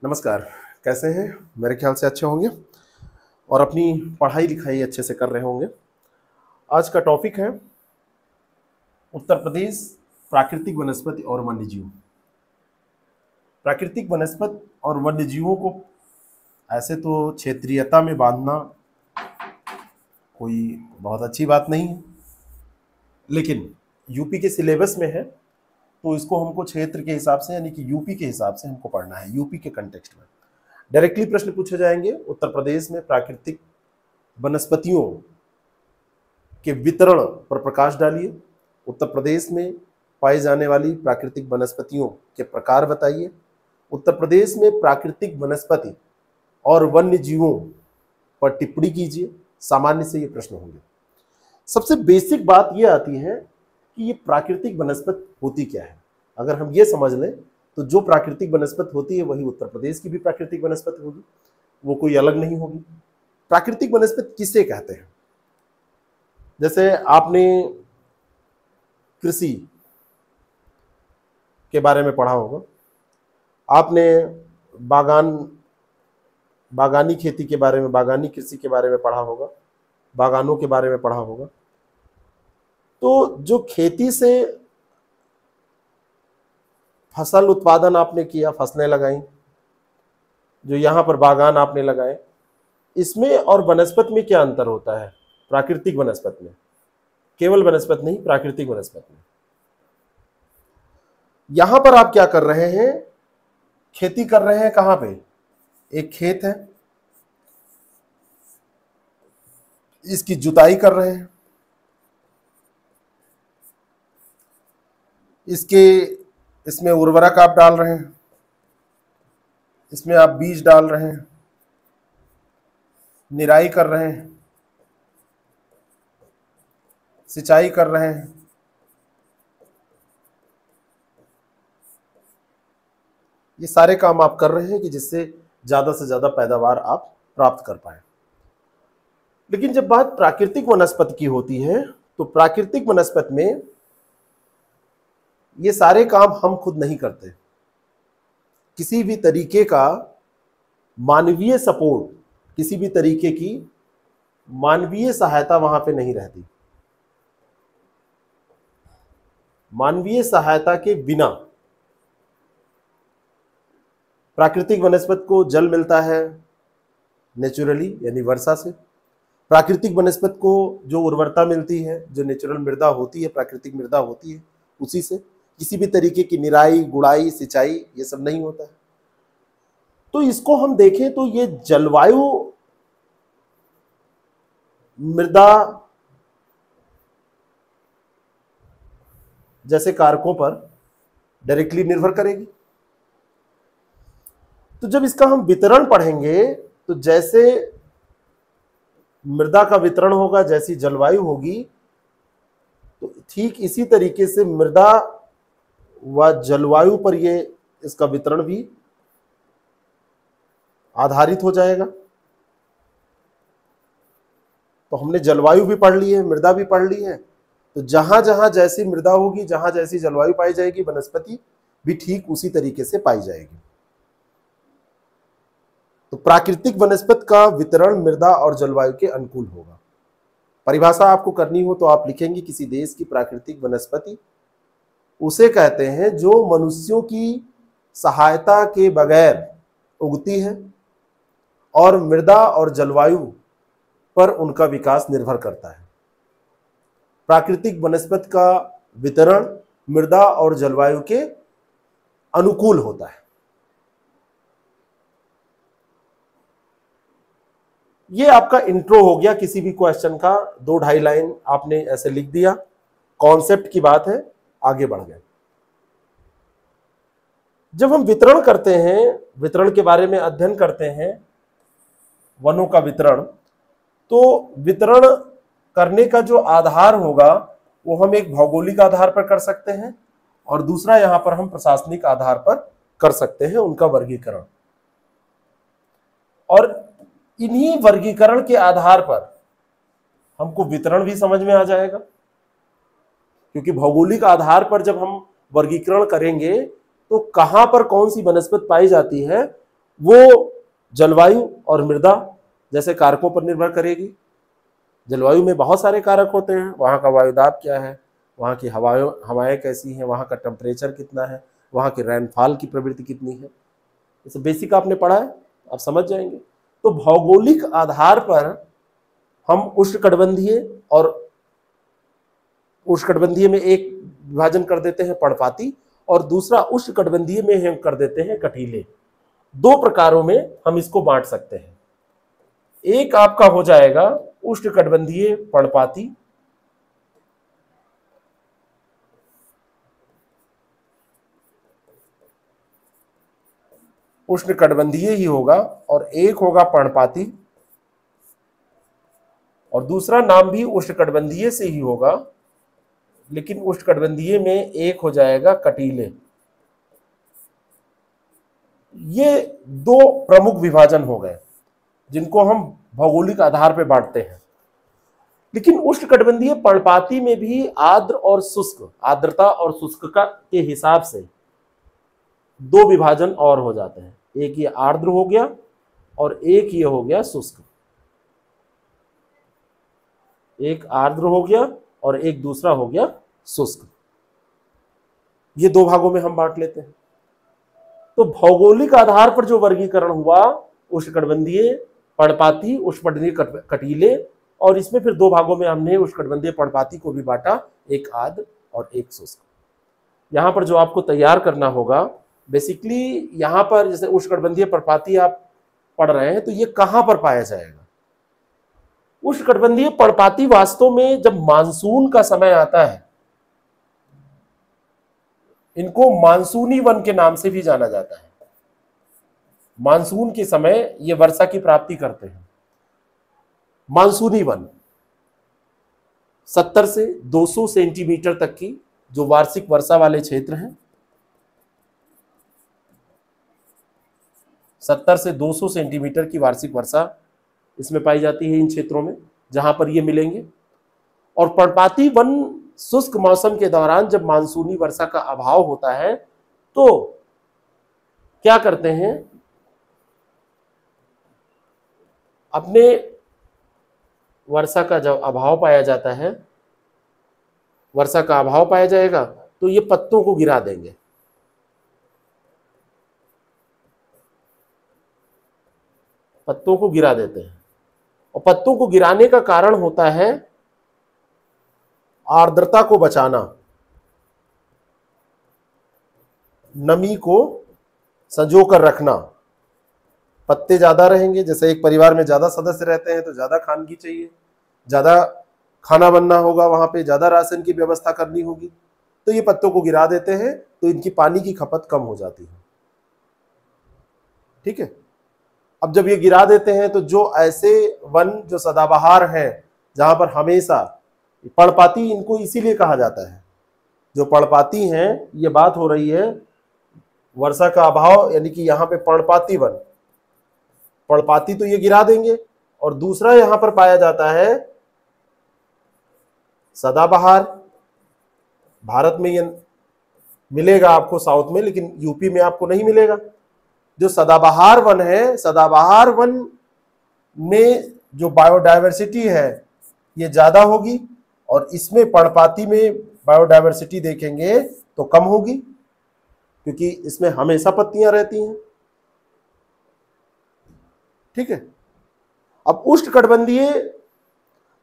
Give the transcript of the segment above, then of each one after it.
नमस्कार। कैसे हैं? मेरे ख्याल से अच्छे होंगे और अपनी पढ़ाई लिखाई अच्छे से कर रहे होंगे। आज का टॉपिक है उत्तर प्रदेश, प्राकृतिक वनस्पति और वन्यजीव। प्राकृतिक वनस्पति और वन्यजीवों को ऐसे तो क्षेत्रीयता में बांधना कोई बहुत अच्छी बात नहीं है, लेकिन यूपी के सिलेबस में है तो इसको हमको क्षेत्र के हिसाब से यानी कि यूपी के हिसाब से हमको पढ़ना है। यूपी के कंटेक्स्ट में डायरेक्टली प्रश्न पूछे जाएंगे। उत्तर प्रदेश में प्राकृतिक वनस्पतियों के वितरण पर प्रकाश डालिए। उत्तर प्रदेश में पाई जाने वाली प्राकृतिक वनस्पतियों के प्रकार बताइए। उत्तर प्रदेश में प्राकृतिक वनस्पति और वन्य जीवों पर टिप्पणी कीजिए। सामान्य से ये प्रश्न होंगे। सबसे बेसिक बात ये आती है कि ये प्राकृतिक वनस्पति होती क्या है। अगर हम ये समझ लें तो जो प्राकृतिक वनस्पति होती है वही उत्तर प्रदेश की भी प्राकृतिक वनस्पति होगी, वो कोई अलग नहीं होगी। प्राकृतिक वनस्पति किसे कहते हैं? जैसे आपने कृषि के बारे में पढ़ा होगा, आपने बागानी खेती के बारे में, बागानी कृषि के बारे में पढ़ा होगा, बागानों के बारे में पढ़ा होगा। तो जो खेती से फसल उत्पादन आपने किया, फसलें लगाई, जो यहाँ पर बागान आपने लगाए, इसमें और वनस्पति में क्या अंतर होता है? प्राकृतिक वनस्पति में, केवल वनस्पति नहीं, प्राकृतिक वनस्पति में यहां पर आप क्या कर रहे हैं? खेती कर रहे हैं। कहां पे? एक खेत है, इसकी जुताई कर रहे हैं, इसमें उर्वरक आप डाल रहे हैं, इसमें आप बीज डाल रहे हैं, निराई कर रहे हैं, सिंचाई कर रहे हैं। ये सारे काम आप कर रहे हैं कि जिससे ज्यादा से ज्यादा पैदावार आप प्राप्त कर पाए। लेकिन जब बात प्राकृतिक वनस्पति की होती है तो प्राकृतिक वनस्पति में ये सारे काम हम खुद नहीं करते। किसी भी तरीके का मानवीय सपोर्ट, किसी भी तरीके की मानवीय सहायता वहां पे नहीं रहती। मानवीय सहायता के बिना प्राकृतिक वनस्पति को जल मिलता है नेचुरली, यानी वर्षा से। प्राकृतिक वनस्पति को जो उर्वरता मिलती है, जो नेचुरल मृदा होती है, प्राकृतिक मृदा होती है, उसी से। किसी भी तरीके की निराई, गुड़ाई, सिंचाई ये सब नहीं होता है। तो इसको हम देखें तो ये जलवायु, मृदा जैसे कारकों पर डायरेक्टली निर्भर करेगी। तो जब इसका हम वितरण पढ़ेंगे तो जैसे मृदा का वितरण होगा, जैसी जलवायु होगी, तो ठीक इसी तरीके से मृदा व जलवायु पर ये इसका वितरण भी आधारित हो जाएगा। तो हमने जलवायु भी पढ़ ली है, मृदा भी पढ़ ली है। तो जहां जहां जैसी मृदा होगी, जहां जैसी जलवायु पाई जाएगी, वनस्पति भी ठीक उसी तरीके से पाई जाएगी। तो प्राकृतिक वनस्पति का वितरण मृदा और जलवायु के अनुकूल होगा। परिभाषा आपको करनी हो तो आप लिखेंगे किसी देश की प्राकृतिक वनस्पति उसे कहते हैं जो मनुष्यों की सहायता के बगैर उगती है और मृदा और जलवायु पर उनका विकास निर्भर करता है। प्राकृतिक वनस्पति का वितरण मृदा और जलवायु के अनुकूल होता है। ये आपका इंट्रो हो गया किसी भी क्वेश्चन का। 2-2.5 लाइन आपने ऐसे लिख दिया, कॉन्सेप्ट की बात है, आगे बढ़ गए। जब हम वितरण करते हैं, वितरण के बारे में अध्ययन करते हैं, वनों का वितरण, तो वितरण करने का जो आधार होगा वो हम एक भौगोलिक आधार पर कर सकते हैं और दूसरा यहां पर हम प्रशासनिक आधार पर कर सकते हैं, उनका वर्गीकरण। और इन्हीं वर्गीकरण के आधार पर हमको वितरण भी समझ में आ जाएगा, क्योंकि भौगोलिक आधार पर जब हम वर्गीकरण करेंगे तो कहां पर कौन सी वनस्पति पाई जाती है वो जलवायु और मृदा जैसे कारकों पर निर्भर करेगी। जलवायु में बहुत सारे कारक होते हैं, वहाँ का वायुदाब क्या है, वहाँ की हवाएं कैसी हैं, वहाँ का टेम्परेचर कितना है, वहाँ की रेनफॉल की प्रवृत्ति कितनी है, इसे बेसिक आपने पढ़ा है, आप समझ जाएंगे। तो भौगोलिक आधार पर हम उष्णकटिबंधीय और उष्णकटिबंधीय में एक विभाजन कर देते हैं पर्णपाती, और दूसरा उष्णकटिबंधीय में हम कर देते हैं कटीले। दो प्रकारों में हम इसको बांट सकते हैं। एक आपका हो जाएगा उष्णकटिबंधीय पर्णपाती, उष्णकटिबंधीय ही होगा, और एक होगा पर्णपाती, और दूसरा नाम भी उष्णकटिबंधीय से ही होगा, लेकिन उष्णकटिबंधीय में एक हो जाएगा कटीले। ये दो प्रमुख विभाजन हो गए जिनको हम भौगोलिक आधार पर बांटते हैं। लेकिन उष्णकटिबंधीय पर्णपाती में भी आर्द्र और शुष्क, आर्द्रता और शुष्कता के हिसाब से दो विभाजन और हो जाते हैं। एक ये आर्द्र हो गया और एक ये हो गया शुष्क। एक आर्द्र हो गया और एक दूसरा हो गया शुष्क। ये दो भागों में हम बांट लेते हैं। तो भौगोलिक आधार पर जो वर्गीकरण हुआ, उष्णकटिबंधीय पर्णपाती, उष्णकटिबंधीय कटीले, और इसमें फिर दो भागों में हमने उष्णकटिबंधीय पर्णपाती को भी बांटा, एक आर्द्र और एक शुष्क। यहां पर जो आपको तैयार करना होगा, बेसिकली यहां पर जैसे उष्णकटिबंधीय पर्णपाती आप पढ़ रहे हैं, तो ये कहां पर पाया जाएगा? उष्णकटिबंधीय पर्णपाती वास्तव में जब मानसून का समय आता है, इनको मानसूनी वन के नाम से भी जाना जाता है। मानसून के समय ये वर्षा की प्राप्ति करते हैं। मानसूनी वन 70 से 200 सेंटीमीटर तक की जो वार्षिक वर्षा वाले क्षेत्र हैं, 70 से 200 सेंटीमीटर की वार्षिक वर्षा इसमें पाई जाती है इन क्षेत्रों में, जहां पर ये मिलेंगे। और पर्णपाती वन शुष्क मौसम के दौरान जब मानसूनी वर्षा का अभाव होता है, तो क्या करते हैं, अपने वर्षा का जब अभाव पाया जाता है, वर्षा का अभाव पाया जाएगा, तो ये पत्तों को गिरा देंगे। पत्तों को गिरा देते हैं, और पत्तों को गिराने का कारण होता है आर्द्रता को बचाना, नमी को संजो कर रखना। पत्ते ज्यादा रहेंगे, जैसे एक परिवार में ज्यादा सदस्य रहते हैं तो ज्यादा खानगी चाहिए, ज्यादा खाना बनना होगा, वहां पे ज्यादा राशन की व्यवस्था करनी होगी, तो ये पत्तों को गिरा देते हैं, तो इनकी पानी की खपत कम हो जाती है। ठीक है। अब जब ये गिरा देते हैं, तो जो ऐसे वन जो सदाबहार हैं, जहां पर हमेशा पर्णपाती, इनको इसीलिए कहा जाता है, जो पर्णपाती हैं, ये बात हो रही है वर्षा का अभाव, यानी कि यहाँ पे पर्णपाती वन, पर्णपाती तो ये गिरा देंगे, और दूसरा यहां पर पाया जाता है सदाबहार। भारत में ये मिलेगा आपको साउथ में, लेकिन यूपी में आपको नहीं मिलेगा। जो सदाबहार वन है, सदाबहार वन में जो बायोडायवर्सिटी है ये ज्यादा होगी, और इसमें पर्णपाती में बायोडायवर्सिटी देखेंगे तो कम होगी, क्योंकि इसमें हमेशा पत्तियां रहती हैं। ठीक है। अब उष्णकटिबंधीय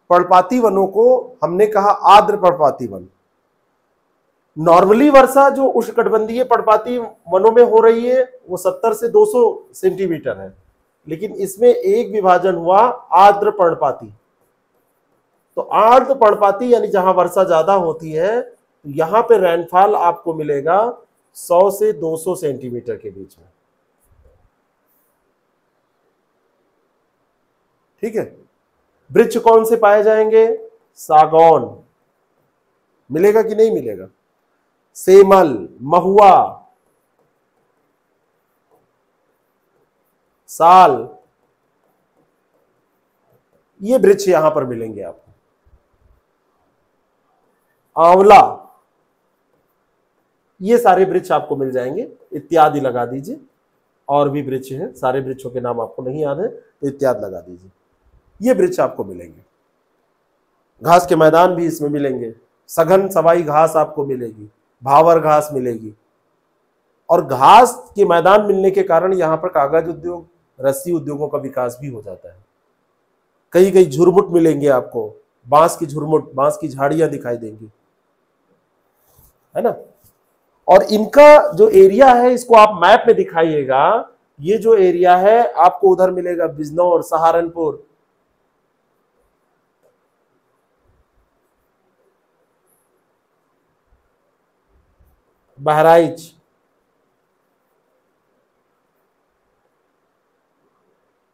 पर्णपाती वनों को हमने कहा आर्द्र पर्णपाती वन। नॉर्मली वर्षा जो उष्णकटिबंधीय पर्णपाती वनों में हो रही है वो 70 से 200 सेंटीमीटर है, लेकिन इसमें एक विभाजन हुआ आर्द्र पर्णपाती। तो आर्द्र पर्णपाती यानी जहां वर्षा ज्यादा होती है, तो यहां पे रेनफॉल आपको मिलेगा 100 से 200 सेंटीमीटर के बीच में। ठीक है। वृक्ष कौन से पाए जाएंगे? सागौन मिलेगा कि नहीं मिलेगा, सेमल, महुआ, साल, ये वृक्ष यहां पर मिलेंगे आपको। आंवला, ये सारे वृक्ष आपको मिल जाएंगे, इत्यादि लगा दीजिए। और भी वृक्ष हैं, सारे वृक्षों के नाम आपको नहीं याद है तो इत्यादि लगा दीजिए। ये वृक्ष आपको मिलेंगे। घास के मैदान भी इसमें मिलेंगे, सघन सवाई घास आपको मिलेगी, भावर घास मिलेगी। और घास के मैदान मिलने के कारण यहाँ पर कागज उद्योग, रस्सी उद्योगों का विकास भी हो जाता है। कई कई झुरमुट मिलेंगे आपको, बांस की झुरमुट, बांस की झाड़ियां दिखाई देंगी, है ना। और इनका जो एरिया है इसको आप मैप में दिखाइएगा। ये जो एरिया है आपको उधर मिलेगा बिजनौर, सहारनपुर, बहराइच,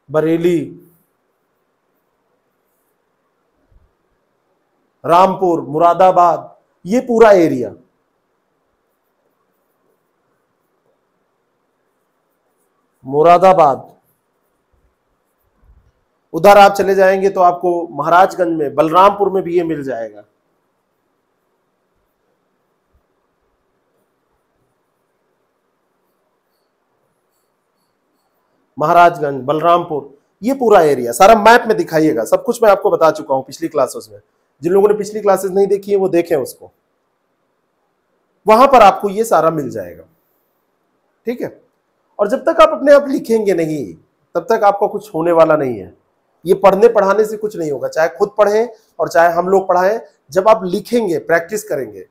बरेली, रामपुर, मुरादाबाद, ये पूरा एरिया। मुरादाबाद, उधर आप चले जाएंगे तो आपको महाराजगंज में, बलरामपुर में भी ये मिल जाएगा। महाराजगंज, बलरामपुर, ये पूरा एरिया सारा मैप में दिखाइएगा। सब कुछ मैं आपको बता चुका हूं पिछली क्लासेस में। जिन लोगों ने पिछली क्लासेस नहीं देखी है वो देखें उसको, वहां पर आपको ये सारा मिल जाएगा। ठीक है। और जब तक आप अपने आप लिखेंगे नहीं तब तक आपका कुछ होने वाला नहीं है। ये पढ़ने पढ़ाने से कुछ नहीं होगा, चाहे खुद पढ़ें और चाहे हम लोग पढ़ाएं। जब आप लिखेंगे, प्रैक्टिस करेंगे,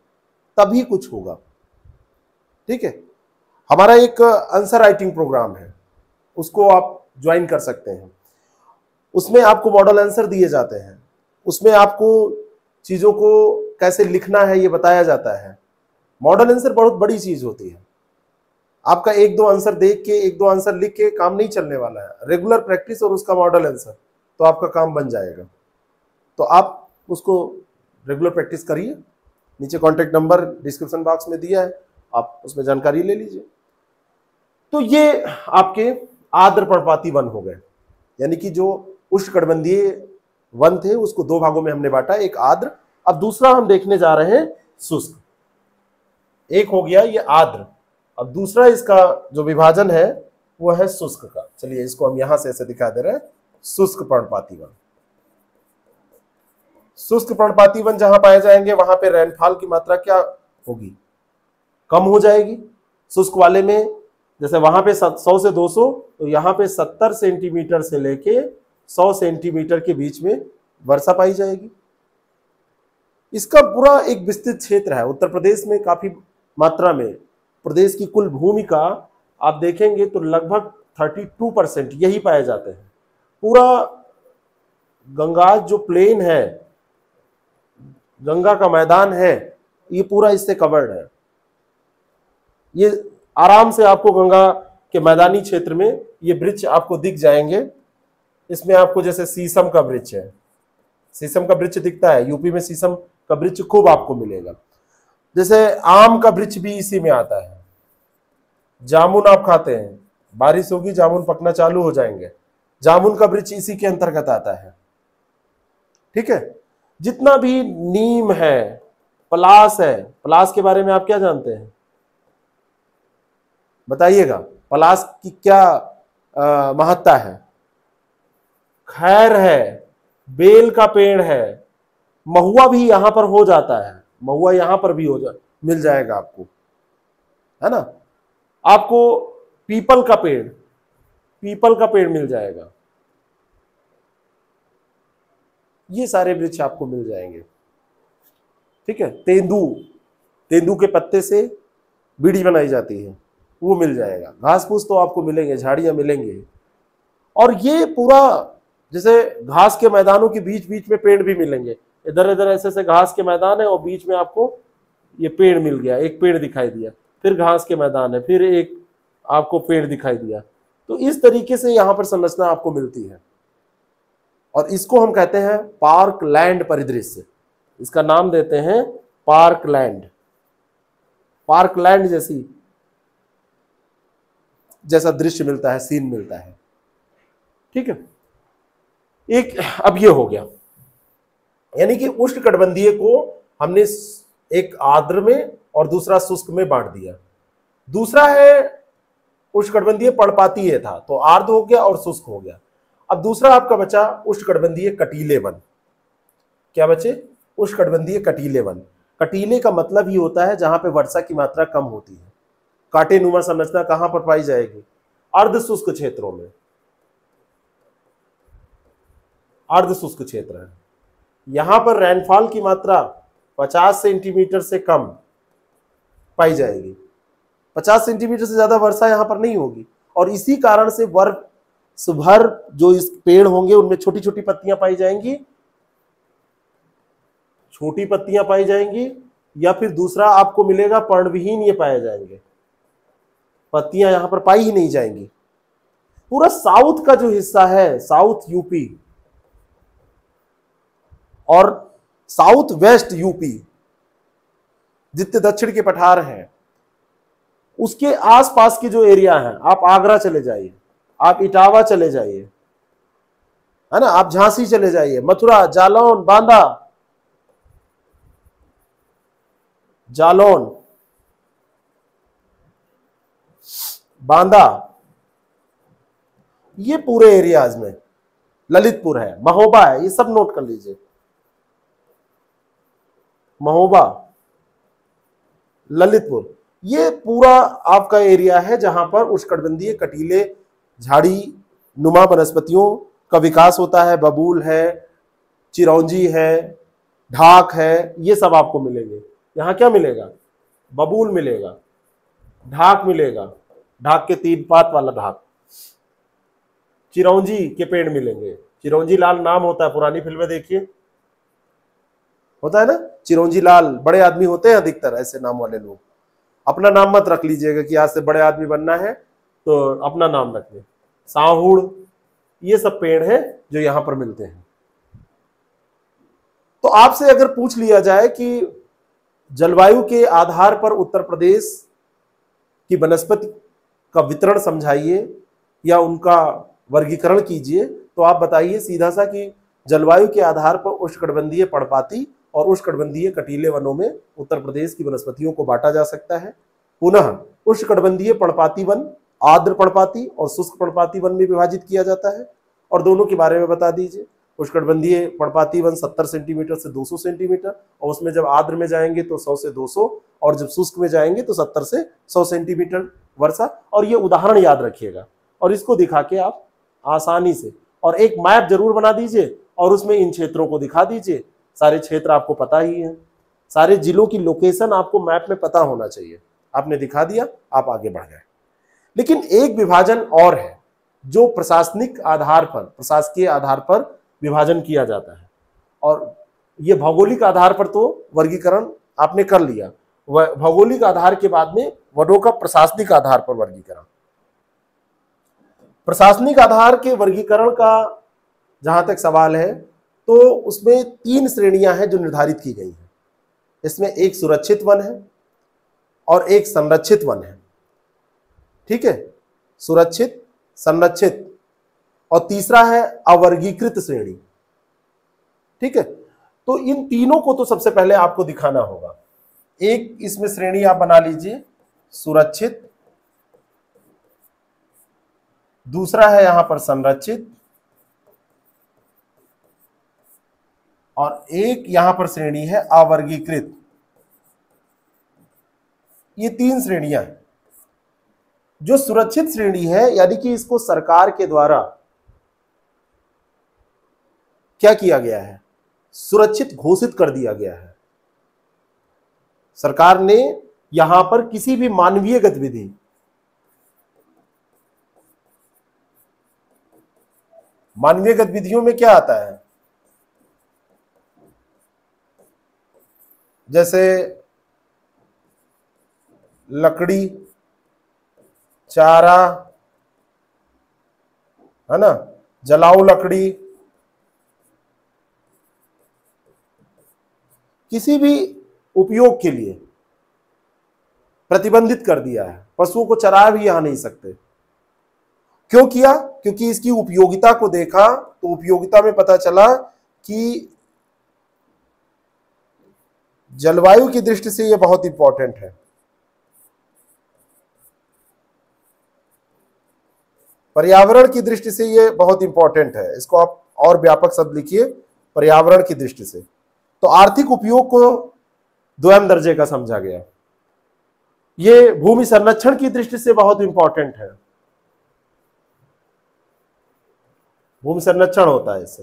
तभी कुछ होगा। ठीक है। हमारा एक आंसर राइटिंग प्रोग्राम है, उसको आप ज्वाइन कर सकते हैं। उसमें आपको मॉडल आंसर दिए जाते हैं, उसमें आपको चीजों को कैसे लिखना है ये बताया जाता है। मॉडल आंसर बहुत बड़ी चीज होती है। आपका एक दो आंसर देख के, एक दो आंसर लिख के काम नहीं चलने वाला है। रेगुलर प्रैक्टिस और उसका मॉडल आंसर, तो आपका काम बन जाएगा। तो आप उसको रेगुलर प्रैक्टिस करिए। नीचे कॉन्टेक्ट नंबर डिस्क्रिप्शन बॉक्स में दिया है, आप उसमें जानकारी ले लीजिए। तो ये आपके आर्द्र पर्णपाती वन हो गए, यानी कि जो उष्णकटिबंधीय वन थे उसको दो भागों में हमने बांटा, एक आर्द्र, अब दूसरा हम देखने जा रहे हैं शुष्क। एक हो गया ये आर्द्र, अब दूसरा इसका जो विभाजन है वो है शुष्क का। चलिए इसको हम यहां से ऐसे दिखा दे रहे हैं, शुष्क पर्णपाती वन। शुष्क पर्णपाती वन जहां पाए जाएंगे वहां पे रेनफॉल की मात्रा क्या होगी, कम हो जाएगी। शुष्क वाले में जैसे वहां पे 100 से 200, तो यहाँ पे 70 सेंटीमीटर से लेके 100 सेंटीमीटर के बीच में वर्षा पाई जाएगी। इसका पूरा एक विस्तृत क्षेत्र है। उत्तर प्रदेश में काफी मात्रा में, प्रदेश की कुल भूमि का आप देखेंगे तो लगभग 32% यही पाए जाते हैं। पूरा गंगा जो प्लेन है, गंगा का मैदान है, ये पूरा इससे कवर्ड है। ये आराम से आपको गंगा के मैदानी क्षेत्र में ये वृक्ष आपको दिख जाएंगे। इसमें आपको जैसे शीशम का वृक्ष है, शीशम का वृक्ष दिखता है, यूपी में शीशम का वृक्ष खूब आपको मिलेगा। जैसे आम का वृक्ष भी इसी में आता है। जामुन आप खाते हैं, बारिश होगी जामुन पकना चालू हो जाएंगे, जामुन का वृक्ष इसी के अंतर्गत आता है। ठीक है। जितना भी नीम है, पलास है, पलास के बारे में आप क्या जानते हैं बताइएगा, पलास की क्या महत्ता है। खैर है, बेल का पेड़ है, महुआ भी यहां पर हो जाता है, महुआ यहां पर भी मिल जाएगा आपको, है ना। आपको पीपल का पेड़, पीपल का पेड़ मिल जाएगा। ये सारे वृक्ष आपको मिल जाएंगे। ठीक है। तेंदू, तेंदू के पत्ते से बीड़ी बनाई जाती है, वो मिल जाएगा। घास फूस तो आपको मिलेंगे, झाड़ियां मिलेंगे। और ये पूरा जैसे घास के मैदानों के बीच बीच में पेड़ भी मिलेंगे। इधर इधर ऐसे ऐसे घास के मैदान है और बीच में आपको ये पेड़ मिल गया, एक पेड़ दिखाई दिया, फिर घास के मैदान है, फिर एक आपको पेड़ दिखाई दिया। तो इस तरीके से यहां पर संरचना आपको मिलती है और इसको हम कहते हैं पार्क लैंड परिदृश्य। इसका नाम देते हैं पार्क लैंड। पार्क लैंड जैसा दृश्य मिलता है, सीन मिलता है। ठीक है। एक अब ये हो गया, यानी कि उष्णकटिबंधीय को हमने एक आर्द्र में और दूसरा शुष्क में बांट दिया। दूसरा है उष्णकटिबंधीय पर्णपातीय था, तो आर्द्र हो गया और शुष्क हो गया। अब दूसरा आपका बचा उष्णकटिबंधीय कटीले वन। क्या बचे? उष्णकटिबंधीय कटीले वन। कटीले का मतलब ही होता है जहां पे वर्षा की मात्रा कम होती है। कांटेनुमा संरचना कहां पर पाई जाएगी? अर्ध शुष्क क्षेत्रों में। अर्ध शुष्क क्षेत्र है, यहां पर रेनफॉल की मात्रा 50 सेंटीमीटर से कम पाई जाएगी। 50 सेंटीमीटर से ज्यादा वर्षा यहां पर नहीं होगी, और इसी कारण से वर्ष भर जो इस पेड़ होंगे उनमें छोटी छोटी पत्तियां पाई जाएंगी, छोटी पत्तियां पाई जाएंगी, या फिर दूसरा आपको मिलेगा पर्णविहीन ये पाए जाएंगे, पत्तियां यहां पर पाई ही नहीं जाएंगी। पूरा साउथ का जो हिस्सा है, साउथ यूपी और साउथ वेस्ट यूपी, जितने दक्षिण के पठार हैं, उसके आसपास के जो एरिया हैं, आप आगरा चले जाइए, आप इटावा चले जाइए, है ना, आप झांसी चले जाइए, मथुरा, जालौन, बांदा, जालौन, बांदा, ये पूरे एरियाज में, ललितपुर है, महोबा है, ये सब नोट कर लीजिए, महोबा, ललितपुर, ये पूरा आपका एरिया है जहां पर उष्णकटिबंधीय कटीले झाड़ी नुमा वनस्पतियों का विकास होता है। बबूल है, चिरौंजी है, ढाक है, ये सब आपको मिलेंगे। यहां क्या मिलेगा? बबूल मिलेगा, ढाक मिलेगा, ढाक के 3 पात वाला ढाक, चिरौंजी के पेड़ मिलेंगे। चिरौंजी लाल नाम होता है, पुरानी फिल्में देखिए, होता है ना, चिरौंजी लाल, बड़े आदमी होते हैं अधिकतर ऐसे नाम वाले लोग। अपना नाम मत रख लीजिएगा कि आज से बड़े आदमी बनना है तो अपना नाम रख ले। साहुड़, ये सब पेड़ हैं जो यहां पर मिलते हैं। तो आपसे अगर पूछ लिया जाए कि जलवायु के आधार पर उत्तर प्रदेश की वनस्पति का वितरण समझाइए या उनका वर्गीकरण कीजिए, तो आप बताइए सीधा सा कि जलवायु के आधार पर उष्णकटिबंधीय पर्णपाती और उष्णकटिबंधीय कटीले वनों में उत्तर प्रदेश की वनस्पतियों को बांटा जा सकता है। पुनः उष्णकटिबंधीय पर्णपाती वन आर्द्र पर्णपाती और शुष्क पर्णपाती वन में विभाजित किया जाता है, और दोनों के बारे में बता दीजिए। उष्णकटिबंधीय पर्णपाती वन 70 सेंटीमीटर से 200 सेंटीमीटर, और उसमें जब आर्द्र में जाएंगे तो 100 से 200, और जब शुष्क में जाएंगे तो 70 से 100 सेंटीमीटर वर्षा। और ये उदाहरण याद रखिएगा, और इसको दिखा के आप आसानी से, और एक मैप जरूर बना दीजिए और उसमें इन क्षेत्रों को दिखा दीजिए। सारे क्षेत्र आपको पता ही है, सारे जिलों की लोकेशन आपको मैप में पता होना चाहिए। आपने दिखा दिया, आप आगे बढ़ गए। लेकिन एक विभाजन और है जो प्रशासनिक आधार पर, प्रशासकीय आधार पर विभाजन किया जाता है, और ये भौगोलिक आधार पर तो वर्गीकरण आपने कर लिया, भौगोलिक आधार के बाद में वनों का प्रशासनिक आधार पर वर्गीकरण। प्रशासनिक आधार के वर्गीकरण का जहां तक सवाल है तो उसमें 3 श्रेणियां हैं जो निर्धारित की गई हैं। इसमें एक सुरक्षित वन है और एक संरक्षित वन है, ठीक है, सुरक्षित, संरक्षित, और तीसरा है अवर्गीकृत श्रेणी, ठीक है। तो इन तीनों को तो सबसे पहले आपको दिखाना होगा। एक इसमें श्रेणी आप बना लीजिए सुरक्षित, दूसरा है यहां पर संरक्षित, और एक यहां पर श्रेणी है अवर्गीकृत। ये 3 श्रेणियां हैं। जो सुरक्षित श्रेणी है, यानी कि इसको सरकार के द्वारा क्या किया गया है, सुरक्षित घोषित कर दिया गया है। सरकार ने यहां पर किसी भी मानवीय गतिविधि, मानवीय गतिविधियों में क्या आता है, जैसे लकड़ी, चारा, है ना, जलाऊ लकड़ी, किसी भी उपयोग के लिए प्रतिबंधित कर दिया है। पशुओं को चरा भी यहां नहीं सकते। क्यों किया? क्योंकि इसकी उपयोगिता को देखा तो उपयोगिता में पता चला कि जलवायु की दृष्टि से यह बहुत इंपॉर्टेंट है। पर्यावरण की दृष्टि से ये बहुत इंपॉर्टेंट है, इसको आप और व्यापक शब्द लिखिए, पर्यावरण की दृष्टि से। तो आर्थिक उपयोग को द्वयम दर्जे का समझा गया। ये भूमि संरक्षण की दृष्टि से बहुत इंपॉर्टेंट है, भूमि संरक्षण होता है इससे।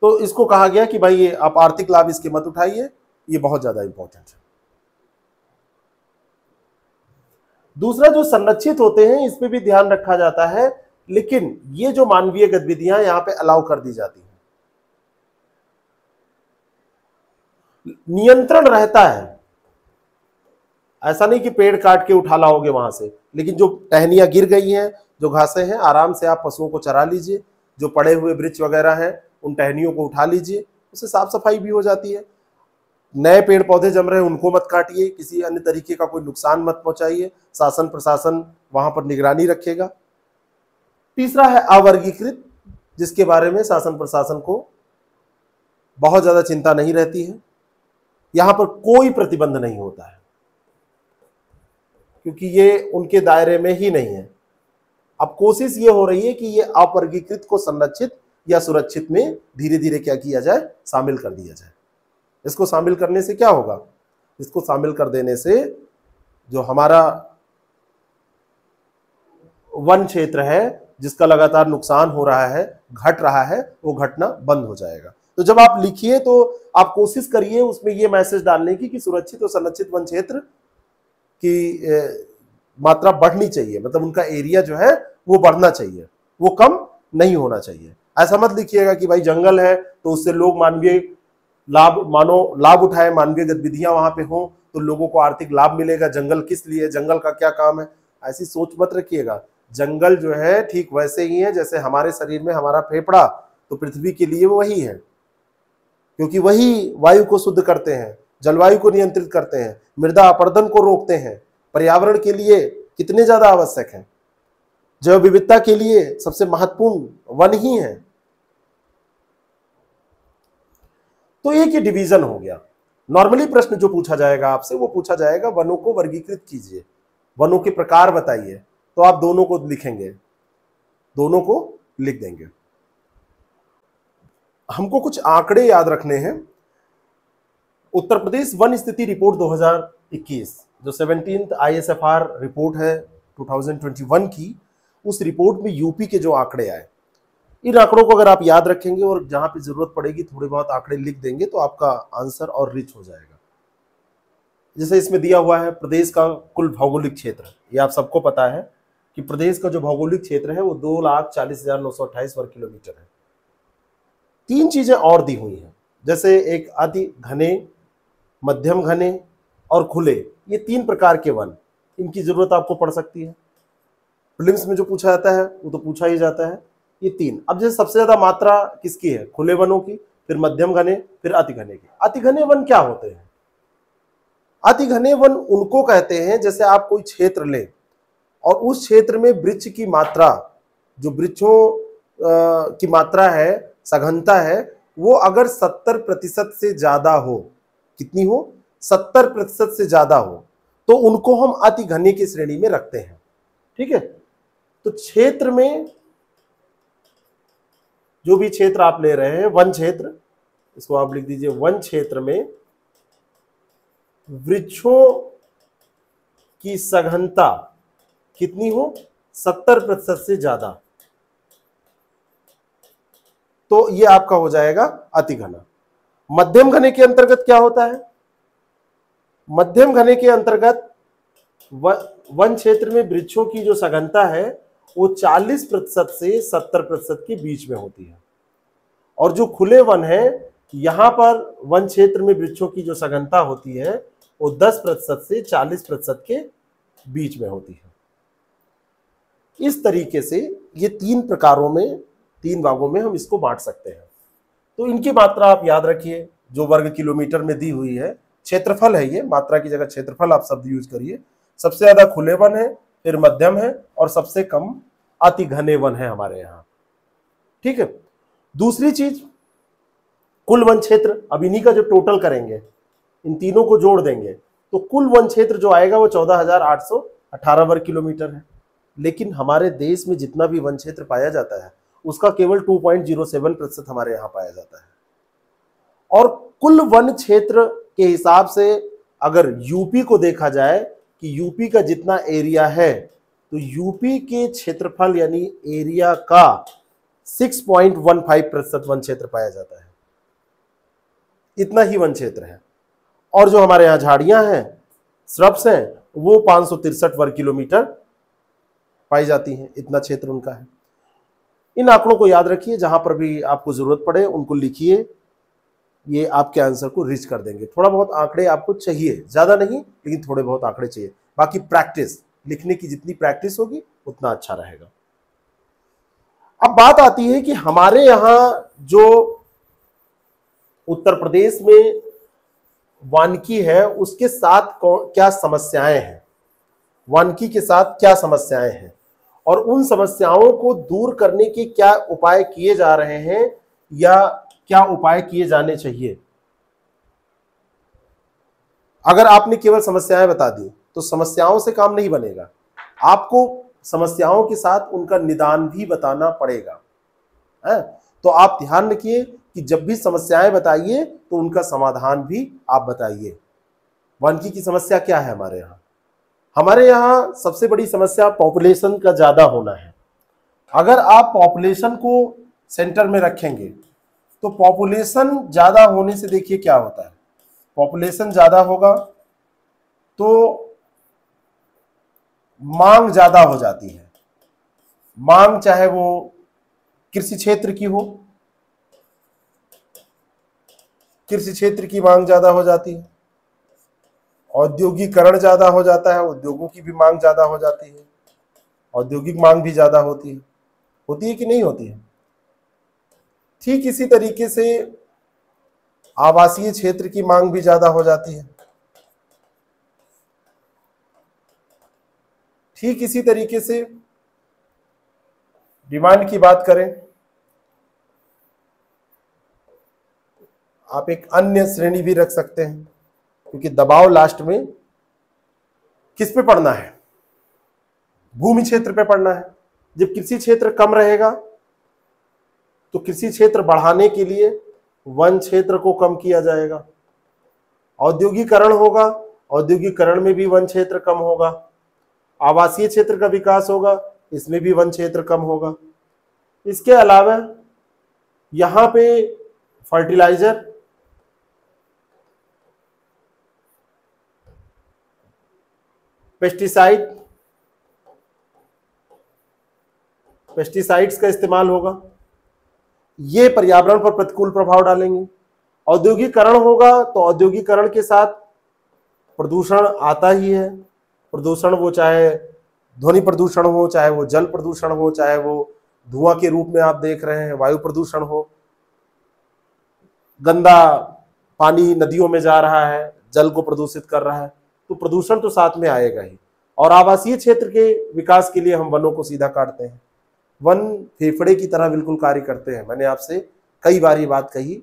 तो इसको कहा गया कि भाई ये आप आर्थिक लाभ इसके मत उठाइए, ये बहुत ज्यादा इंपॉर्टेंट है। दूसरा, जो संरक्षित होते हैं इस पे भी ध्यान रखा जाता है, लेकिन ये जो मानवीय गतिविधियां यहां पे अलाउ कर दी जाती हैं, नियंत्रण रहता है। ऐसा नहीं कि पेड़ काट के उठा लाओगे वहां से, लेकिन जो टहनियां गिर गई हैं, जो घासें हैं, आराम से आप पशुओं को चरा लीजिए। जो पड़े हुए वृक्ष वगैरह हैं उन टहनियों को उठा लीजिए, उससे साफ सफाई भी हो जाती है। नए पेड़ पौधे जम रहे हैं उनको मत काटिए, किसी अन्य तरीके का कोई नुकसान मत पहुंचाइए, शासन प्रशासन वहां पर निगरानी रखेगा। तीसरा है अवर्गीकृत, जिसके बारे में शासन प्रशासन को बहुत ज्यादा चिंता नहीं रहती है, यहां पर कोई प्रतिबंध नहीं होता है क्योंकि ये उनके दायरे में ही नहीं है। अब कोशिश ये हो रही है कि ये अवर्गीकृत को संरक्षित या सुरक्षित में धीरे धीरे क्या किया जाए, शामिल कर दिया जाए। इसको शामिल करने से क्या होगा, इसको शामिल कर देने से जो हमारा वन क्षेत्र है जिसका लगातार नुकसान हो रहा है, घट रहा है, वो घटना बंद हो जाएगा। तो जब आप लिखिए तो आप कोशिश करिए उसमें ये मैसेज डालने की कि सुरक्षित और संरक्षित वन क्षेत्र की मात्रा बढ़नी चाहिए, मतलब उनका एरिया जो है वो बढ़ना चाहिए, वो कम नहीं होना चाहिए। ऐसा मत लिखिएगा कि भाई जंगल है तो उससे लोग मानवीय लाभ उठाए, मानवीय गतिविधियां वहां पे हो तो लोगों को आर्थिक लाभ मिलेगा। जंगल किस लिए, जंगल का क्या काम है, ऐसी सोच मत रखिएगा। जंगल जो है ठीक वैसे ही है जैसे हमारे शरीर में हमारा फेफड़ा, तो पृथ्वी के लिए वही है, क्योंकि वही वायु को शुद्ध करते हैं, जलवायु को नियंत्रित करते हैं, मृदा अपरदन को रोकते हैं। पर्यावरण के लिए कितने ज्यादा आवश्यक है, जैव विविधता के लिए सबसे महत्वपूर्ण वन ही है। तो एक ये डिवीजन हो गया। नॉर्मली प्रश्न जो पूछा जाएगा आपसे वो पूछा जाएगा वनों को वर्गीकृत कीजिए, वनों के प्रकार बताइए, तो आप दोनों को लिखेंगे, दोनों को लिख देंगे। हमको कुछ आंकड़े याद रखने हैं। उत्तर प्रदेश वन स्थिति रिपोर्ट 2021 जो 17th ISFR रिपोर्ट है 2021 की, उस रिपोर्ट में यूपी के जो आंकड़े आए, इन आंकड़ों को अगर आप याद रखेंगे और जहां पे जरूरत पड़ेगी थोड़े बहुत आंकड़े लिख देंगे तो आपका आंसर और रिच हो जाएगा। जैसे इसमें दिया हुआ है प्रदेश का कुल भौगोलिक क्षेत्र, ये आप सबको पता है कि प्रदेश का जो भौगोलिक क्षेत्र है वो 2,40,928 वर्ग किलोमीटर है। तीन चीजें और दी हुई हैं, जैसे एक अति घने, मध्यम घने और खुले, ये तीन प्रकार के वन, इनकी जरूरत आपको पड़ सकती है। प्रीलिम्स में जो पूछा जाता है वो तो पूछा ही जाता है, ये तीन। अब जैसे सबसे ज्यादा मात्रा किसकी है, खुले वनों की, फिर मध्यम घने, फिर अति घने की। अति घने वन क्या होते हैं? अति घने वन उनको कहते हैं जैसे आप कोई क्षेत्र लें और उस क्षेत्र में वृक्ष की मात्रा, जो वृक्षों की मात्रा है, सघनता है, वो अगर 70% से ज्यादा हो, कितनी हो, 70% से ज्यादा हो, तो उनको हम अति घने की श्रेणी में रखते हैं। ठीक है, तो क्षेत्र में जो भी क्षेत्र आप ले रहे हैं, वन क्षेत्र, इसको आप लिख दीजिए, वन क्षेत्र में वृक्षों की सघनता कितनी हो, 70% से ज्यादा, तो ये आपका हो जाएगा अति घना। मध्यम घने के अंतर्गत क्या होता है? मध्यम घने के अंतर्गत वन क्षेत्र में वृक्षों की जो सघनता है वो 40% से 70% के बीच में होती है। और जो खुले वन है, यहां पर वन क्षेत्र में वृक्षों की जो सघनता होती है वो 10% से 40% के बीच में होती है। इस तरीके से ये तीन प्रकारों में, तीन भागों में हम इसको बांट सकते हैं। तो इनकी मात्रा आप याद रखिए, जो वर्ग किलोमीटर में दी हुई है, क्षेत्रफल है ये, मात्रा की जगह क्षेत्रफल आप शब्द यूज करिए। सबसे ज्यादा खुले वन है, फिर मध्यम है और सबसे कम अति घने वन है हमारे यहाँ। ठीक है, दूसरी चीज कुल वन क्षेत्र, अब इन्हीं का जो टोटल करेंगे, इन तीनों को जोड़ देंगे तो कुल वन क्षेत्र जो आएगा वो 14,818 वर्ग किलोमीटर है। लेकिन हमारे देश में जितना भी वन क्षेत्र पाया जाता है उसका केवल 2.07% हमारे यहाँ पाया जाता है। और कुल वन क्षेत्र के हिसाब से अगर यूपी को देखा जाए कि यूपी का जितना एरिया है, तो यूपी के क्षेत्रफल यानी एरिया का 6.15% वन क्षेत्र पाया जाता है। इतना ही वन क्षेत्र है। और जो हमारे यहाँ झाड़ियां हैं, श्रब्स हैं, वो 563 वर्ग किलोमीटर पाई जाती हैं। इतना क्षेत्र उनका है। इन आंकड़ों को याद रखिए, जहां पर भी आपको जरूरत पड़े उनको लिखिए, ये आपके आंसर को रीच कर देंगे। थोड़ा बहुत आंकड़े आपको चाहिए, ज्यादा नहीं लेकिन थोड़े बहुत आंकड़े चाहिए। बाकी प्रैक्टिस, लिखने की जितनी प्रैक्टिस होगी उतना अच्छा रहेगा। अब बात आती है कि हमारे यहां जो उत्तर प्रदेश में वानिकी है उसके साथ क्या समस्याएं हैं, वानिकी के साथ क्या समस्याएं हैं और उन समस्याओं को दूर करने के क्या उपाय किए जा रहे हैं या क्या उपाय किए जाने चाहिए। अगर आपने केवल समस्याएं बता दी तो समस्याओं से काम नहीं बनेगा, आपको समस्याओं के साथ उनका निदान भी बताना पड़ेगा है? तो आप ध्यान रखिए कि जब भी समस्याएं बताइए तो उनका समाधान भी आप बताइए। वानिकी की समस्या क्या है हमारे यहाँ? हमारे यहाँ सबसे बड़ी समस्या पॉपुलेशन का ज्यादा होना है। अगर आप पॉपुलेशन को सेंटर में रखेंगे तो पॉपुलेशन ज्यादा होने से देखिए क्या होता है, पॉपुलेशन ज्यादा होगा तो मांग ज्यादा हो जाती है। मांग चाहे वो कृषि क्षेत्र की हो, कृषि क्षेत्र की मांग ज्यादा हो जाती है। औद्योगिकरण ज्यादा हो जाता है, उद्योगों की भी मांग ज्यादा हो जाती है। औद्योगिक मांग भी ज्यादा होती है कि नहीं होती है? ठीक इसी तरीके से आवासीय क्षेत्र की मांग भी ज्यादा हो जाती है। ठीक इसी तरीके से डिमांड की बात करें, आप एक अन्य श्रेणी भी रख सकते हैं, क्योंकि दबाव लास्ट में किस पे पड़ना है? भूमि क्षेत्र पे पड़ना है। जब कृषि क्षेत्र कम रहेगा तो कृषि क्षेत्र बढ़ाने के लिए वन क्षेत्र को कम किया जाएगा। औद्योगिकरण होगा, औद्योगिकरण में भी वन क्षेत्र कम होगा। आवासीय क्षेत्र का विकास होगा, इसमें भी वन क्षेत्र कम होगा। इसके अलावा यहां पे फर्टिलाइजर, पेस्टिसाइड्स का इस्तेमाल होगा, ये पर्यावरण पर प्रतिकूल प्रभाव डालेंगे। औद्योगिकरण होगा तो औद्योगिकरण के साथ प्रदूषण आता ही है। प्रदूषण वो चाहे ध्वनि प्रदूषण हो, चाहे वो जल प्रदूषण हो, चाहे वो धुआं के रूप में आप देख रहे हैं वायु प्रदूषण हो, गंदा पानी नदियों में जा रहा है, जल को प्रदूषित कर रहा है, तो प्रदूषण तो साथ में आएगा ही। और आवासीय क्षेत्र के विकास के लिए हम वनों को सीधा काटते हैं। वन फेफड़े की तरह बिल्कुल कार्य करते हैं, मैंने आपसे कई बार ये बात कही।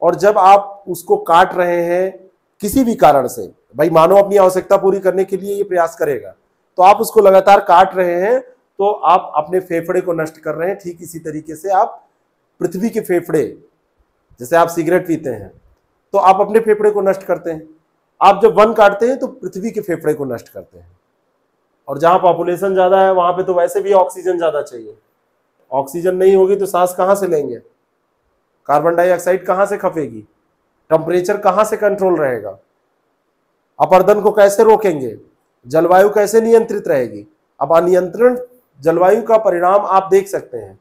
और जब आप उसको काट रहे हैं किसी भी कारण से, भाई मानव अपनी आवश्यकता पूरी करने के लिए ये प्रयास करेगा, तो आप उसको लगातार काट रहे हैं तो आप अपने फेफड़े को नष्ट कर रहे हैं। ठीक इसी तरीके से आप पृथ्वी के फेफड़े, जैसे आप सिगरेट पीते हैं तो आप अपने फेफड़े को नष्ट करते हैं, आप जब वन काटते हैं तो पृथ्वी के फेफड़े को नष्ट करते हैं। और जहां पॉपुलेशन ज्यादा है वहां पे तो वैसे भी ऑक्सीजन ज्यादा चाहिए, ऑक्सीजन नहीं होगी तो सांस कहां से लेंगे, कार्बन डाइऑक्साइड कहां से खपेगी, टेम्परेचर कहां से कंट्रोल रहेगा, अपरदन को कैसे रोकेंगे, जलवायु कैसे नियंत्रित रहेगी। अब अनियंत्रण जलवायु का परिणाम आप देख सकते हैं।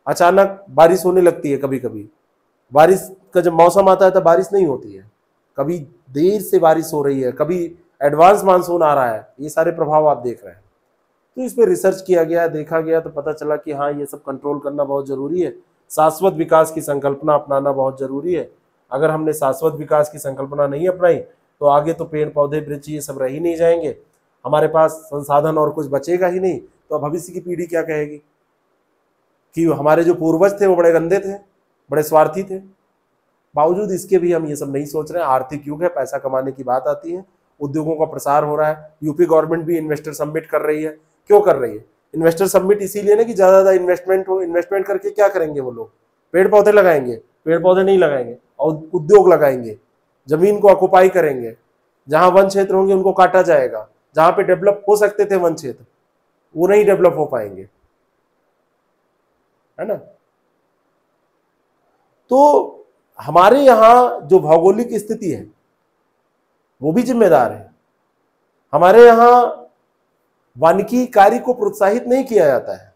अचानक बारिश होने लगती है, कभी कभी बारिश का जब मौसम आता है तब बारिश नहीं होती है, कभी देर से बारिश हो रही है, कभी एडवांस मानसून आ रहा है। ये सारे प्रभाव आप देख रहे हैं। तो इस पर रिसर्च किया गया, देखा गया तो पता चला कि हाँ, ये सब कंट्रोल करना बहुत जरूरी है। शाश्वत विकास की संकल्पना अपनाना बहुत जरूरी है। अगर हमने शाश्वत विकास की संकल्पना नहीं अपनाई तो आगे तो पेड़ पौधे वृक्ष ये सब रह ही नहीं जाएंगे, हमारे पास संसाधन और कुछ बचेगा ही नहीं। तो भविष्य की पीढ़ी क्या कहेगी कि हमारे जो पूर्वज थे वो बड़े गंदे थे, बड़े स्वार्थी थे। बावजूद इसके भी हम ये सब नहीं सोच रहे हैं। आर्थिक युग है, पैसा कमाने की बात आती है, उद्योगों का प्रसार हो रहा है। यूपी गवर्नमेंट भी इन्वेस्टर सबमिट कर रही है क्यों कर रही है? इन्वेस्टर समिट इसीलिए ना कि ज्यादा ज्यादा इन्वेस्टमेंट हो। इन्वेस्टमेंट करके क्या करेंगे वो लोग? पेड़ पौधे लगाएंगे? पेड़ पौधे नहीं लगाएंगे, और उद्योग लगाएंगे, जमीन को ऑक्युपाई करेंगे। जहां वन क्षेत्र होंगे उनको काटा जाएगा। जहां पे डेवलप हो सकते थे वन क्षेत्र, वो नहीं डेवलप हो पाएंगे, है ना। तो हमारे यहां जो भौगोलिक स्थिति है वो भी जिम्मेदार है। हमारे यहां वानिकी कार्य को प्रोत्साहित नहीं किया जाता है।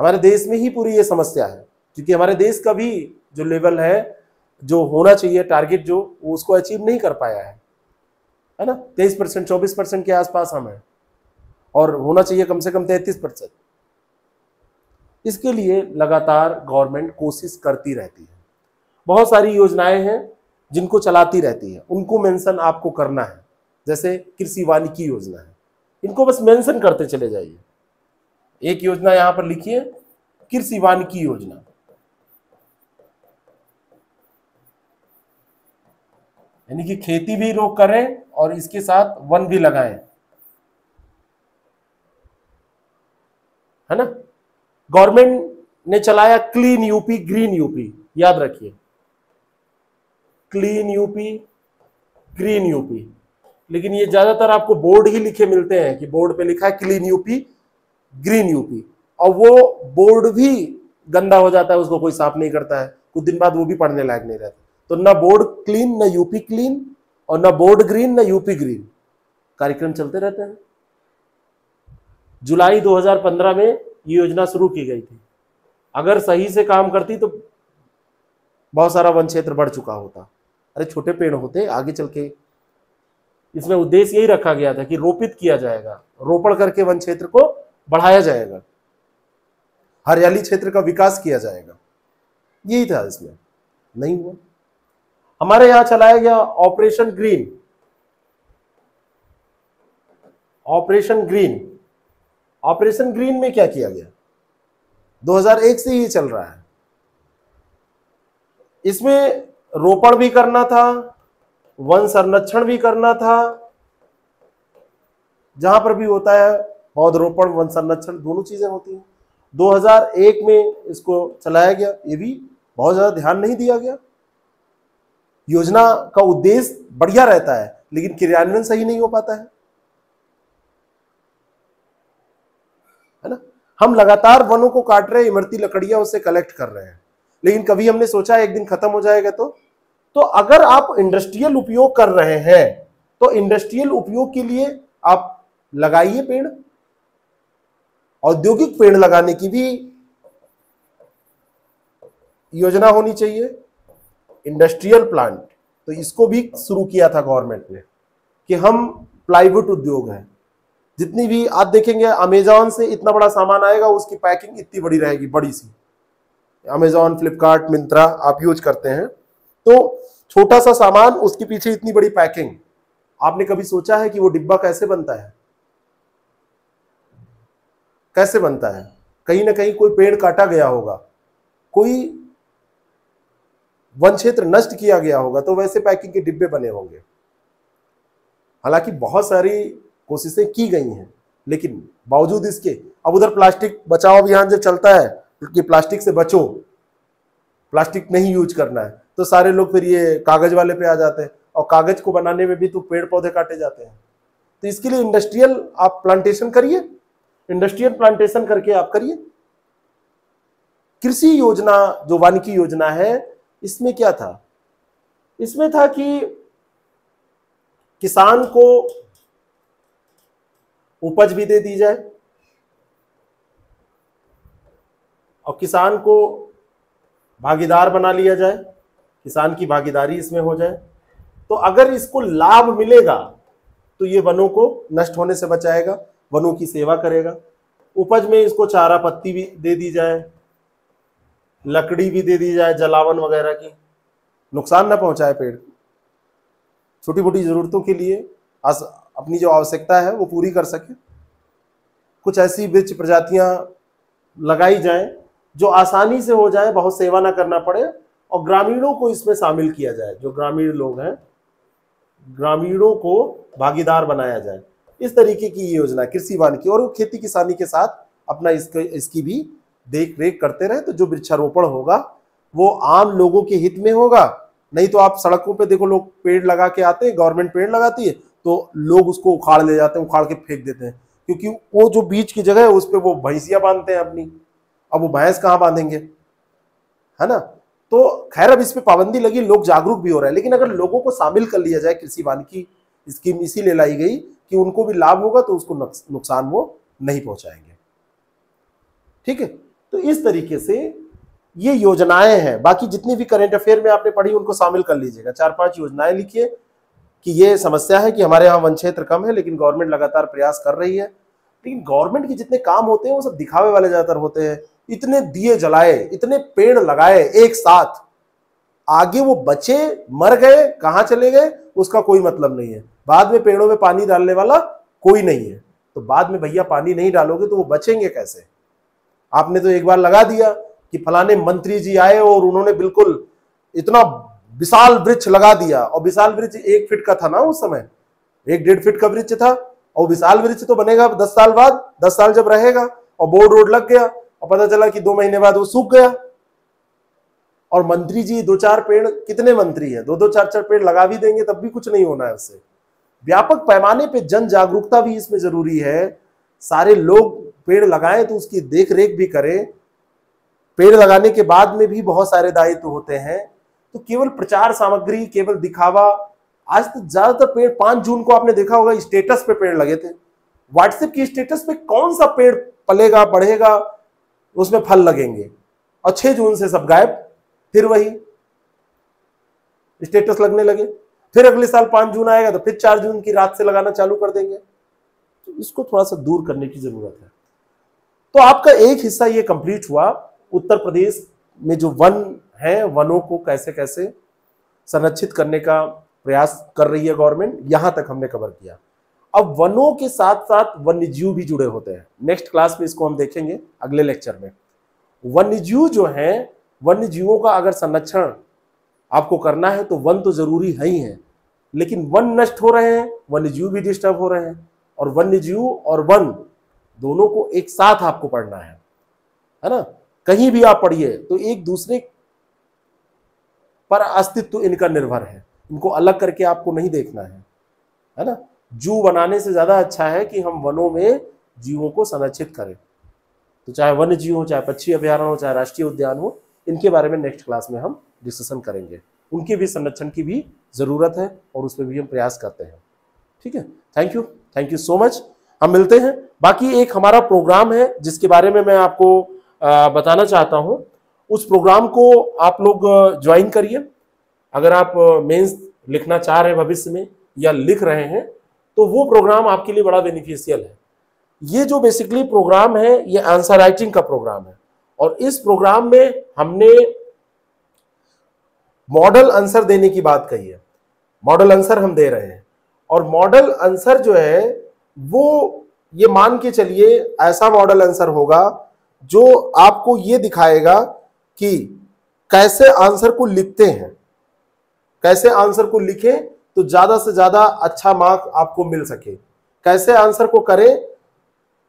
हमारे देश में ही पूरी ये समस्या है, क्योंकि हमारे देश का भी जो लेवल है, जो होना चाहिए टारगेट, जो वो उसको अचीव नहीं कर पाया है ना। 23%, 24% के आसपास हम हैं, और होना चाहिए कम से कम 33%। इसके लिए लगातार गवर्नमेंट कोशिश करती रहती है। बहुत सारी योजनाएं हैं जिनको चलाती रहती है, उनको मेंशन आपको करना है। जैसे कृषि वानिकी योजना है, इनको बस मेंशन करते चले जाइए। एक योजना यहां पर लिखिए, कृषि वानिकी योजना। यानी कि खेती भी लोग करें और इसके साथ वन भी लगाएं, है ना। गवर्नमेंट ने चलाया क्लीन यूपी, ग्रीन यूपी, याद रखिए, क्लीन यूपी, ग्रीन यूपी। लेकिन ये ज्यादातर आपको बोर्ड ही लिखे मिलते हैं कि बोर्ड पे लिखा है क्लीन यूपी, ग्रीन यूपी, और वो बोर्ड भी गंदा हो जाता है, उसको कोई साफ नहीं करता है, कुछ दिन बाद वो भी पढ़ने लायक नहीं रहता। तो ना बोर्ड क्लीन, ना यूपी क्लीन, और ना बोर्ड ग्रीन, ना यूपी ग्रीन, कार्यक्रम चलते रहते हैं। जुलाई 2015 में ये योजना शुरू की गई थी। अगर सही से काम करती तो बहुत सारा वन क्षेत्र बढ़ चुका होता। अरे छोटे पेड़ होते आगे चल के। इसमें उद्देश्य यही रखा गया था कि रोपित किया जाएगा, रोपण करके वन क्षेत्र को बढ़ाया जाएगा, हरियाली क्षेत्र का विकास किया जाएगा, यही था इसमें। नहीं हुआ। हमारे यहां चलाया गया operation green. Operation green, operation green में क्या किया गया? 2001 से ही चल रहा है। इसमें रोपण भी करना था, वन संरक्षण भी करना था। जहां पर भी होता है पौधरोपण, वन संरक्षण, दोनों चीजें होती हैं। 2001 में इसको चलाया गया। ये भी बहुत ज्यादा ध्यान नहीं दिया गया। योजना का उद्देश्य बढ़िया रहता है, लेकिन क्रियान्वयन सही नहीं हो पाता है ना। हम लगातार वनों को काट रहे हैं, इमरती लकड़ियां उससे कलेक्ट कर रहे हैं, लेकिन कभी हमने सोचा एक दिन खत्म हो जाएगा। तो अगर आप इंडस्ट्रियल उपयोग कर रहे हैं तो इंडस्ट्रियल उपयोग के लिए आप लगाइए पेड़। औद्योगिक पेड़ लगाने की भी योजना होनी चाहिए, इंडस्ट्रियल प्लांट। तो इसको भी शुरू किया था गवर्नमेंट ने कि हम प्लाईवुड उद्योग है, जितनी भी आप देखेंगे अमेजॉन से इतना बड़ा सामान आएगा, उसकी पैकिंग इतनी बड़ी रहेगी, बड़ी सी। अमेजॉन, फ्लिपकार्ट, मिंत्रा आप यूज करते हैं, तो छोटा सा सामान, उसके पीछे इतनी बड़ी पैकिंग। आपने कभी सोचा है कि वो डिब्बा कैसे बनता है? कैसे बनता है? कहीं ना कहीं कोई पेड़ काटा गया होगा, कोई वन क्षेत्र नष्ट किया गया होगा, तो वैसे पैकिंग के डिब्बे बने होंगे। हालांकि बहुत सारी कोशिशें की गई हैं, लेकिन बावजूद इसके अब उधर प्लास्टिक बचाओ अभियान जब चलता है कि प्लास्टिक से बचो, प्लास्टिक नहीं यूज करना है, तो सारे लोग फिर ये कागज वाले पे आ जाते हैं, और कागज को बनाने में भी तो पेड़ पौधे काटे जाते हैं। तो इसके लिए इंडस्ट्रियल आप प्लांटेशन करिए, इंडस्ट्रियल प्लांटेशन करके आप करिए। कृषि योजना जो वानिकी योजना है, इसमें क्या था? इसमें था कि किसान को उपज भी दे दी जाए और किसान को भागीदार बना लिया जाए, किसान की भागीदारी इसमें हो जाए। तो अगर इसको लाभ मिलेगा तो ये वनों को नष्ट होने से बचाएगा, वनों की सेवा करेगा। उपज में इसको चारा पत्ती भी दे दी जाए, लकड़ी भी दे दी जाए जलावन वगैरह की, नुकसान ना पहुंचाए पेड़। छोटी मोटी जरूरतों के लिए अपनी जो आवश्यकता है वो पूरी कर सके। कुछ ऐसी वृक्ष प्रजातियां लगाई जाएं जो आसानी से हो जाए, बहुत सेवा ना करना पड़े, और ग्रामीणों को इसमें शामिल किया जाए। जो ग्रामीण लोग हैं, ग्रामीणों को भागीदार बनाया जाए। इस तरीके की ये योजना कृषि वानिकी, और वो खेती किसानी के साथ अपना इसकी भी देख रेख करते रहे, तो जो वृक्षारोपण होगा वो आम लोगों के हित में होगा। नहीं तो आप सड़कों पे देखो, लोग पेड़ लगा के आते हैं, गवर्नमेंट पेड़ लगाती है तो लोग उसको उखाड़ ले जाते हैं, उखाड़ के फेंक देते हैं, क्योंकि वो जो बीच की जगह है उस पर वो भैंसियां बांधते हैं अपनी। अब वो भैंस कहाँ बांधेंगे, है ना। तो खैर अब इस पे पाबंदी लगी, लोग जागरूक भी हो रहे हैं, लेकिन अगर लोगों को शामिल कर लिया जाए, कृषि वानिकी स्कीम इसीलिए लाई गई कि उनको भी लाभ होगा तो उसको नुकसान वो नहीं पहुंचाएंगे। ठीक है, तो इस तरीके से ये योजनाएं हैं। बाकी जितनी भी करंट अफेयर में आपने पढ़ी उनको शामिल कर लीजिएगा, 4-5 योजनाएं लिखिए कि ये समस्या है कि हमारे यहाँ वन क्षेत्र कम है, लेकिन गवर्नमेंट लगातार प्रयास कर रही है। लेकिन गवर्नमेंट के जितने काम होते हैं वो सब दिखावे वाले ज्यादातर होते हैं। इतने दिए जलाए, इतने पेड़ लगाए एक साथ, आगे वो बचे मर गए कहां चले गए उसका कोई मतलब नहीं है। बाद में पेड़ों में पानी डालने वाला कोई नहीं है, तो बाद में भैया पानी नहीं डालोगे तो वो बचेंगे कैसे। आपने तो एक बार लगा दिया कि फलाने मंत्री जी आए और उन्होंने बिल्कुल इतना विशाल वृक्ष लगा दिया, और विशाल वृक्ष 1 फीट का था ना उस समय, 1-1.5 फीट का वृक्ष था, और विशाल वृक्ष तो बनेगा 10 साल बाद, 10 साल जब रहेगा, और बोर्ड रोड लग गया और पता चला कि 2 महीने बाद वो सूख गया। और मंत्री जी 2-4 पेड़, कितने मंत्री है, 2-2 4-4 पेड़ लगा भी देंगे तब भी कुछ नहीं होना है उससे। व्यापक पैमाने पे जन जागरूकता भी इसमें जरूरी है। सारे लोग पेड़ लगाएं तो उसकी देख रेख भी करें। पेड़ लगाने के बाद में भी बहुत सारे दायित्व होते हैं, तो केवल प्रचार सामग्री, केवल दिखावा। आज तो ज्यादातर पेड़ 5 जून को आपने देखा होगा स्टेटस पे पेड़ लगे थे, व्हाट्सएप की स्टेटस पे कौन सा पेड़ पलेगा बढ़ेगा उसमें फल लगेंगे, और 6 जून से सब गायब, फिर वही स्टेटस लगने लगे। फिर अगले साल 5 जून आएगा तो फिर 4 जून की रात से लगाना चालू कर देंगे। तो इसको थोड़ा सा दूर करने की जरूरत है। तो आपका एक हिस्सा ये कंप्लीट हुआ, उत्तर प्रदेश में जो वन है, वनों को कैसे कैसे संरक्षित करने का प्रयास कर रही है गवर्नमेंट, यहां तक हमने कवर किया। अब वनों के साथ साथ वन्यजीव भी जुड़े होते हैं। नेक्स्ट क्लास में इसको हम देखेंगे अगले लेक्चर में। वन्यजीव जो है, वन्यजीवों का अगर संरक्षण आपको करना है तो वन तो जरूरी है ही है, लेकिन वन नष्ट हो रहे हैं, वन्यजीव भी डिस्टर्ब हो रहे हैं, और वन्यजीव और वन दोनों को एक साथ आपको पढ़ना है ना। कहीं भी आप पढ़िए तो एक दूसरे पर अस्तित्व इनका निर्भर है, इनको अलग करके आपको नहीं देखना है ना। जू बनाने से ज्यादा अच्छा है कि हम वनों में जीवों को संरक्षित करें। तो चाहे वन्य जीव हो, चाहे पक्षी अभ्यारण्य हो, चाहे राष्ट्रीय उद्यान हो, इनके बारे में नेक्स्ट क्लास में हम डिस्कशन करेंगे। उनके भी संरक्षण की भी जरूरत है और उसमें भी हम प्रयास करते हैं। ठीक है, थैंक यू सो मच। हम मिलते हैं। बाकी एक हमारा प्रोग्राम है जिसके बारे में मैं आपको बताना चाहता हूं। उस प्रोग्राम को आप लोग ज्वाइन करिए। अगर आप मेंस लिखना चाह रहे हैं भविष्य में या लिख रहे हैं तो वो प्रोग्राम आपके लिए बड़ा बेनिफिशियल है। ये जो बेसिकली प्रोग्राम है ये आंसर राइटिंग का प्रोग्राम है, और इस प्रोग्राम में हमने मॉडल आंसर देने की बात कही है। मॉडल आंसर हम दे रहे हैं, और मॉडल आंसर जो है वो ये मान के चलिए ऐसा मॉडल आंसर होगा जो आपको ये दिखाएगा कि कैसे आंसर को लिखते हैं, कैसे आंसर को लिखें तो ज्यादा से ज्यादा अच्छा मार्क आपको मिल सके, कैसे आंसर को करें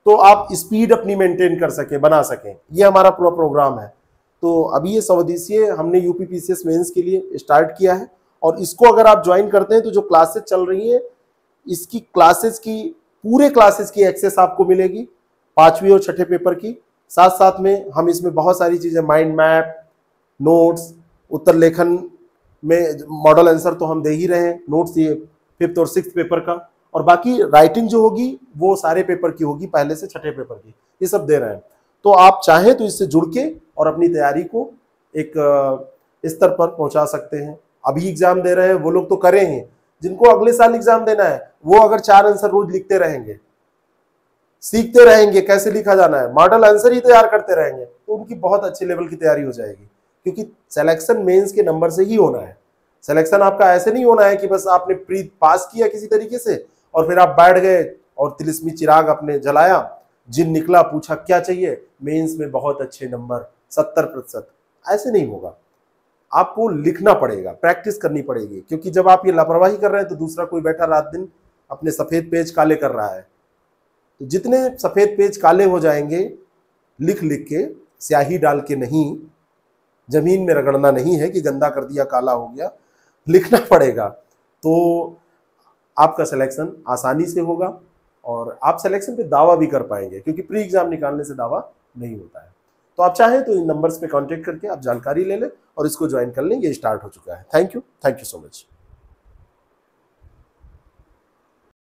तो आप स्पीड अपनी मेंटेन कर सके, बना सकें। ये हमारा पूरा प्रोग्राम है। तो अभी ये स्वदेशीय हमने यूपी पीसीएस मेंस के लिए स्टार्ट किया है, और इसको अगर आप ज्वाइन करते हैं तो जो क्लासेस चल रही है इसकी क्लासेस की पूरे क्लासेस की एक्सेस आपको मिलेगी, 5वीं और 6ठे पेपर की। साथ साथ में हम इसमें बहुत सारी चीजें, माइंड मैप, नोट्स, उत्तर लेखन में मॉडल आंसर तो हम दे ही रहे हैं, नोट्स ये 5th और 6th पेपर का, और बाकी राइटिंग जो होगी वो सारे पेपर की होगी, पहले से 6ठे पेपर की, ये सब दे रहे हैं। तो आप चाहें तो इससे जुड़ के और अपनी तैयारी को एक स्तर पर पहुंचा सकते हैं। अभी एग्जाम दे रहे हैं वो लोग तो करें हैं, जिनको अगले साल एग्जाम देना है वो अगर 4 आंसर रोज लिखते रहेंगे, सीखते रहेंगे कैसे लिखा जाना है, मॉडल आंसर ही तैयार करते रहेंगे, तो उनकी बहुत अच्छे लेवल की तैयारी हो जाएगी। क्योंकि सिलेक्शन मेंस के नंबर से ही होना है। सिलेक्शन आपका ऐसे नहीं होना है कि बस आपने प्री पास किया किसी तरीके से और फिर आप बैठ गए और तिलिस्मी चिराग अपने जलाया, जिन निकला पूछा क्या चाहिए, मेंस में बहुत अच्छे नंबर 70%, ऐसे नहीं होगा। आपको लिखना पड़ेगा, प्रैक्टिस करनी पड़ेगी, क्योंकि जब आप ये लापरवाही कर रहे हैं तो दूसरा कोई बैठा रात दिन अपने सफ़ेद पेज काले कर रहा है। तो जितने सफ़ेद पेज काले हो जाएंगे, लिख लिख के, स्याही डाल के नहीं, जमीन में रगड़ना नहीं है कि गंदा कर दिया काला हो गया, लिखना पड़ेगा। तो आपका सिलेक्शन आसानी से होगा और आप सिलेक्शन पे दावा भी कर पाएंगे, क्योंकि प्री एग्जाम निकालने से दावा नहीं होता है। तो आप चाहें तो इन नंबर्स पे कांटेक्ट करके आप जानकारी ले लें और इसको ज्वाइन कर लें। ये स्टार्ट हो चुका है। Thank you so much.